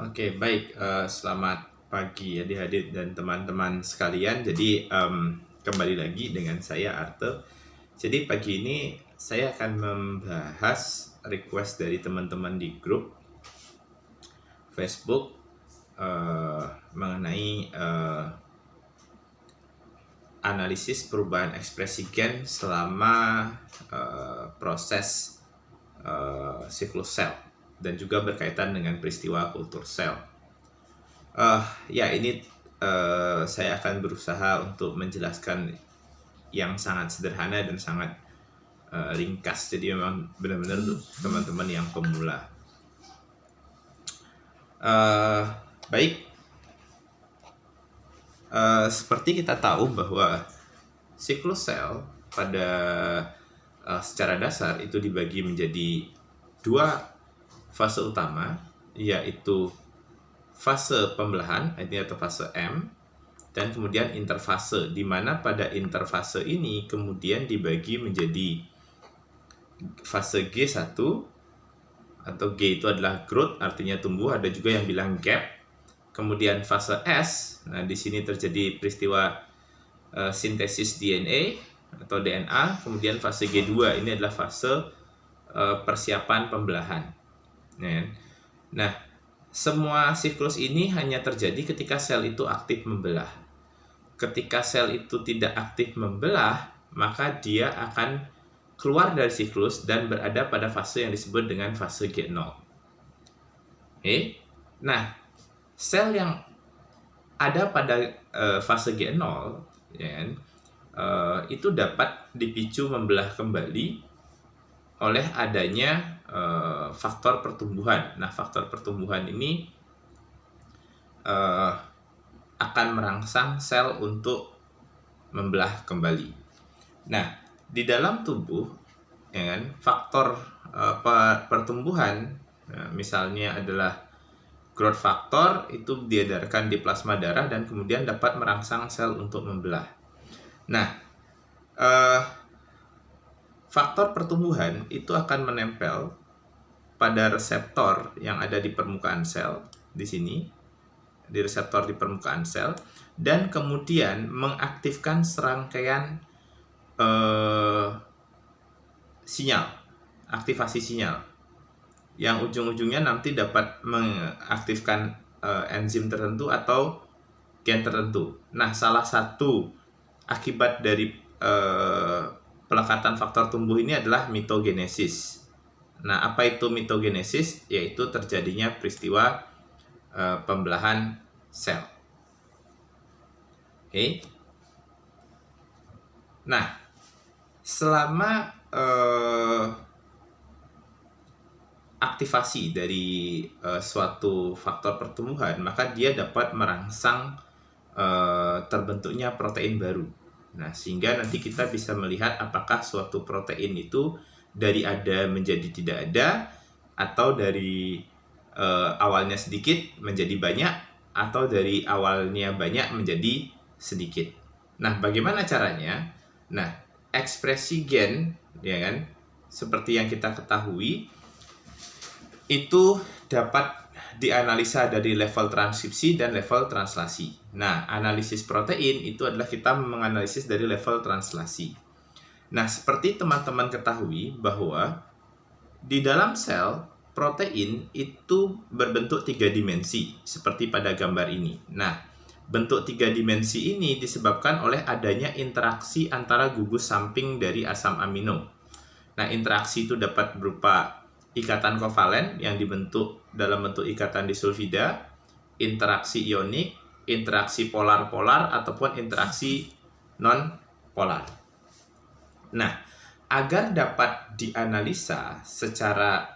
Oke, baik. Selamat pagi adik-adik dan teman-teman sekalian. Jadi, kembali lagi dengan saya, Arte. Jadi, pagi ini saya akan membahas request dari teman-teman di grup Facebook mengenai analisis perubahan ekspresi gen selama proses siklus sel dan juga berkaitan dengan peristiwa kultur sel. Ini saya akan berusaha untuk menjelaskan yang sangat sederhana dan sangat ringkas. Jadi memang benar-benar untuk teman-teman yang pemula. Baik, seperti kita tahu bahwa siklus sel pada secara dasar itu dibagi menjadi dua fase utama, yaitu fase pembelahan atau fase M, dan kemudian interfase, di mana pada interfase ini kemudian dibagi menjadi fase G1 atau G itu adalah growth, artinya tumbuh, ada juga yang bilang gap. Kemudian fase S, nah di sini terjadi peristiwa sintesis DNA atau DNA. Kemudian fase G2 ini adalah fase persiapan pembelahan. Nah, semua siklus ini hanya terjadi ketika sel itu aktif membelah. Ketika sel itu tidak aktif membelah, maka dia akan keluar dari siklus dan berada pada fase yang disebut dengan fase G0. Nah, sel yang ada pada fase G0 itu dapat dipicu membelah kembali oleh adanya faktor pertumbuhan. Nah, faktor pertumbuhan ini akan merangsang sel untuk membelah kembali. Nah, di dalam tubuh, faktor pertumbuhan, misalnya adalah growth factor, itu diedarkan di plasma darah dan kemudian dapat merangsang sel untuk membelah. Nah, faktor pertumbuhan itu akan menempel pada reseptor yang ada di permukaan sel, di sini, di reseptor di permukaan sel, dan kemudian mengaktifkan serangkaian sinyal, aktivasi sinyal, yang ujung-ujungnya nanti dapat mengaktifkan enzim tertentu atau gen tertentu. Nah, salah satu akibat dari pelekatan faktor tumbuh ini adalah mitogenesis. Nah, apa itu mitogenesis? Yaitu terjadinya peristiwa pembelahan sel. Nah, selama aktivasi dari suatu faktor pertumbuhan, maka dia dapat merangsang terbentuknya protein baru. Nah, sehingga nanti kita bisa melihat apakah suatu protein itu dari ada menjadi tidak ada, atau dari awalnya sedikit menjadi banyak, atau dari awalnya banyak menjadi sedikit. Nah, bagaimana caranya? Nah, ekspresi gen, seperti yang kita ketahui, itu dapat dianalisa dari level transkripsi dan level translasi. Nah, analisis protein itu adalah kita menganalisis dari level translasi. Nah, seperti teman-teman ketahui bahwa di dalam sel, protein itu berbentuk 3 dimensi, seperti pada gambar ini. Nah, bentuk 3 dimensi ini disebabkan oleh adanya interaksi antara gugus samping dari asam amino. Nah, interaksi itu dapat berupa ikatan kovalen yang dibentuk dalam bentuk ikatan disulfida, interaksi ionik, interaksi polar-polar, ataupun interaksi non-polar. Nah, agar dapat dianalisa secara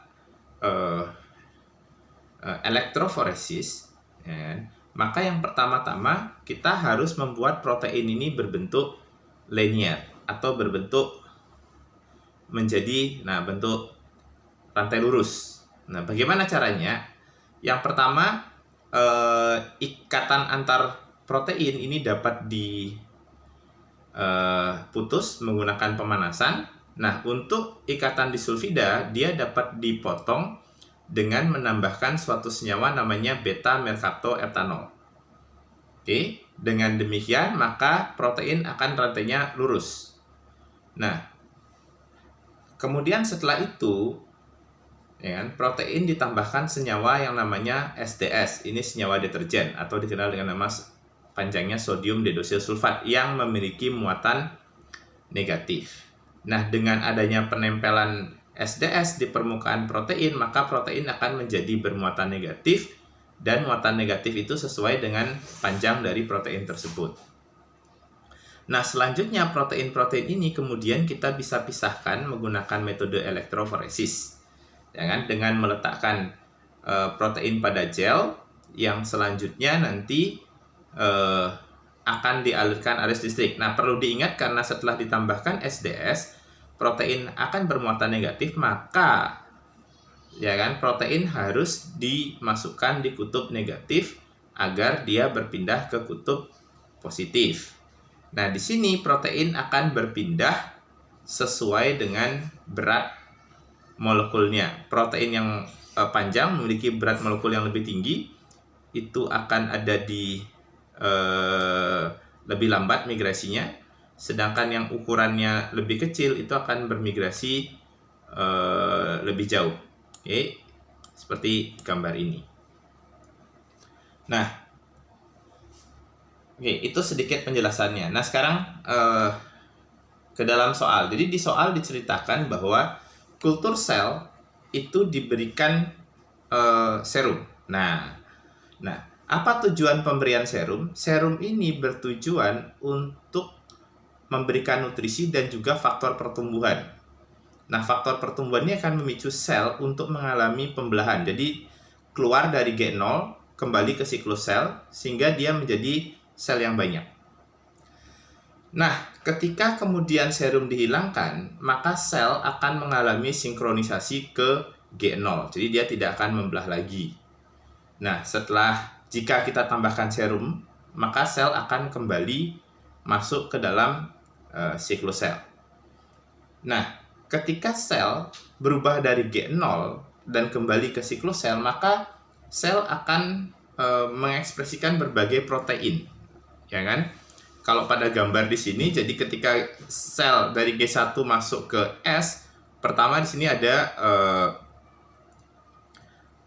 elektroforesis, maka yang pertama-tama kita harus membuat protein ini berbentuk linear atau berbentuk menjadi bentuk rantai lurus. Nah, bagaimana caranya? Yang pertama, ikatan antar protein ini dapat diputus menggunakan pemanasan. Nah, untuk ikatan disulfida, dia dapat dipotong dengan menambahkan suatu senyawa namanya beta-merkaptoetanol. Oke, dengan demikian maka protein akan rantainya lurus. Nah, kemudian setelah itu, ya kan, protein ditambahkan senyawa yang namanya SDS. Ini senyawa deterjen atau dikenal dengan nama panjangnya sodium deodosil sulfat yang memiliki muatan negatif. Nah, dengan adanya penempelan SDS di permukaan protein, maka protein akan menjadi bermuatan negatif, dan muatan negatif itu sesuai dengan panjang dari protein tersebut. Nah, selanjutnya protein-protein ini kemudian kita bisa pisahkan menggunakan metode elektroforesis, ya kan, dengan meletakkan protein pada gel yang selanjutnya nanti akan dialirkan arus listrik. Nah, perlu diingat karena setelah ditambahkan SDS, protein akan bermuatan negatif, maka ya kan, protein harus dimasukkan di kutub negatif agar dia berpindah ke kutub positif. Nah, di sini protein akan berpindah sesuai dengan berat molekulnya. Protein yang panjang memiliki berat molekul yang lebih tinggi, itu akan ada di lebih lambat migrasinya. Sedangkan yang ukurannya lebih kecil itu akan bermigrasi lebih jauh. Oke, seperti gambar ini. Nah, oke, itu sedikit penjelasannya. Nah, sekarang ke dalam soal. Jadi di soal diceritakan bahwa kultur sel itu diberikan serum. Nah, apa tujuan pemberian serum? Serum ini bertujuan untuk memberikan nutrisi dan juga faktor pertumbuhan. Nah, faktor pertumbuhan ini akan memicu sel untuk mengalami pembelahan. Jadi, keluar dari G0, kembali ke siklus sel, sehingga dia menjadi sel yang banyak. Nah, ketika kemudian serum dihilangkan, maka sel akan mengalami sinkronisasi ke G0. Jadi, dia tidak akan membelah lagi. Nah, jika kita tambahkan serum, maka sel akan kembali masuk ke dalam siklus sel. Nah, ketika sel berubah dari G0 dan kembali ke siklus sel, maka sel akan mengekspresikan berbagai protein, ya kan? Kalau pada gambar di sini, jadi ketika sel dari G1 masuk ke S, pertama di sini ada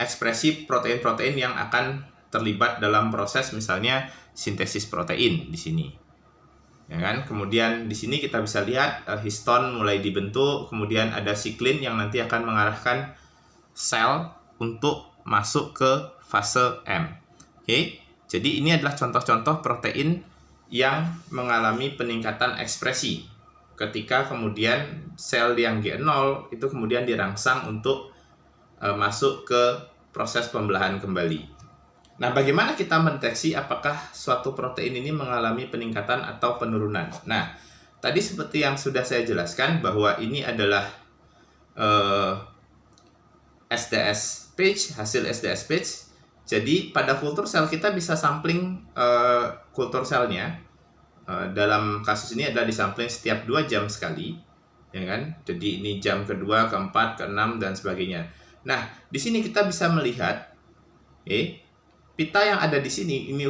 ekspresi protein-protein yang akan terlibat dalam proses misalnya sintesis protein di sini. Ya kan? Kemudian di sini kita bisa lihat histon mulai dibentuk, kemudian ada siklin yang nanti akan mengarahkan sel untuk masuk ke fase M. Oke, jadi ini adalah contoh-contoh protein yang mengalami peningkatan ekspresi ketika kemudian sel yang G0 itu kemudian dirangsang untuk masuk ke proses pembelahan kembali. Nah, bagaimana kita mendeteksi apakah suatu protein ini mengalami peningkatan atau penurunan? Nah, tadi seperti yang sudah saya jelaskan bahwa ini adalah SDS page, hasil SDS page. Jadi, pada kultur sel kita bisa sampling kultur selnya. Dalam kasus ini adalah disampling setiap 2 jam sekali, ya kan? Jadi, ini jam kedua, keempat, keenam, dan sebagainya. Nah, di sini kita bisa melihat, pita yang ada di sini ini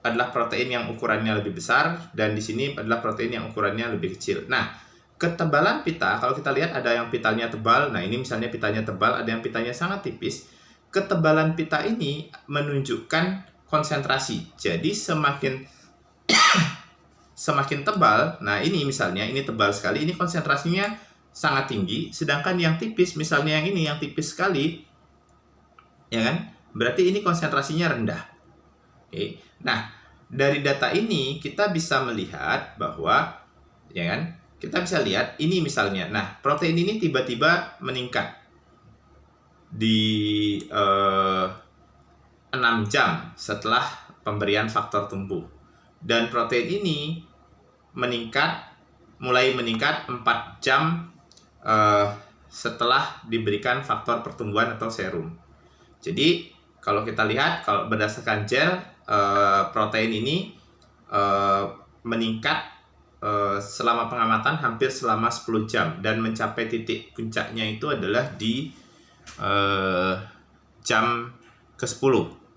adalah protein yang ukurannya lebih besar, dan di sini adalah protein yang ukurannya lebih kecil. Nah, ketebalan pita, kalau kita lihat ada yang pitanya tebal, nah ini misalnya pitanya tebal, ada yang pitanya sangat tipis. Ketebalan pita ini menunjukkan konsentrasi. Jadi semakin semakin tebal, nah ini misalnya ini tebal sekali, ini konsentrasinya sangat tinggi, sedangkan yang tipis, misalnya yang ini yang tipis sekali, ya kan? Berarti ini konsentrasinya rendah. Oke. Nah, dari data ini kita bisa melihat bahwa, ya kan, kita bisa lihat ini misalnya. Nah, protein ini tiba-tiba meningkat di 6 jam setelah pemberian faktor tumbuh. Dan protein ini mulai meningkat 4 jam setelah diberikan faktor pertumbuhan atau serum. Jadi, kalau kita lihat, kalau berdasarkan gel, protein ini meningkat selama pengamatan hampir selama 10 jam. Dan mencapai titik puncaknya itu adalah di jam ke-10.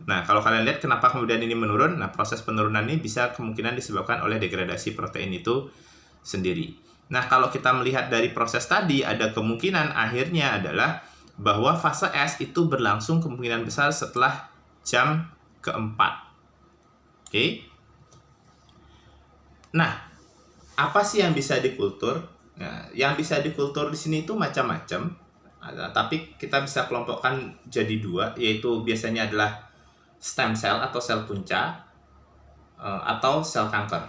Nah, kalau kalian lihat kenapa kemudian ini menurun, nah proses penurunan ini bisa kemungkinan disebabkan oleh degradasi protein itu sendiri. Nah, kalau kita melihat dari proses tadi, ada kemungkinan akhirnya adalah bahwa fase S itu berlangsung kemungkinan besar setelah jam ke-4. Oke. Nah, apa sih yang bisa dikultur? Nah, yang bisa dikultur di sini itu macam-macam. Tapi kita bisa kelompokkan jadi dua, yaitu biasanya adalah stem cell atau sel punca atau sel kanker.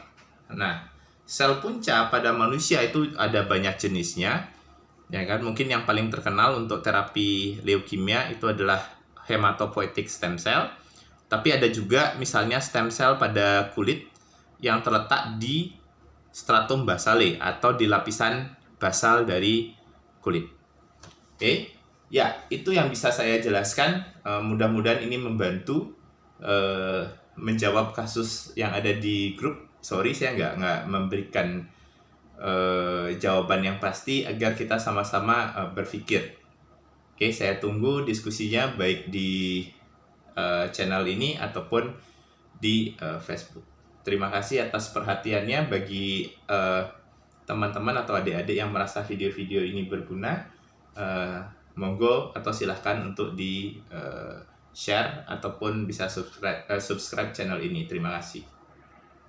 Nah, sel punca pada manusia itu ada banyak jenisnya, ya kan? Mungkin yang paling terkenal untuk terapi leukemia itu adalah hematopoietic stem cell. Tapi ada juga misalnya stem cell pada kulit yang terletak di stratum basale atau di lapisan basal dari kulit. Oke, ya itu yang bisa saya jelaskan. Mudah-mudahan ini membantu menjawab kasus yang ada di grup. Sorry, saya nggak memberikan jawaban yang pasti agar kita sama-sama berpikir. Oke, saya tunggu diskusinya baik di channel ini ataupun di Facebook. Terima kasih atas perhatiannya. Bagi teman-teman atau adik-adik yang merasa video-video ini berguna, monggo atau silahkan untuk di share ataupun bisa subscribe channel ini. Terima kasih.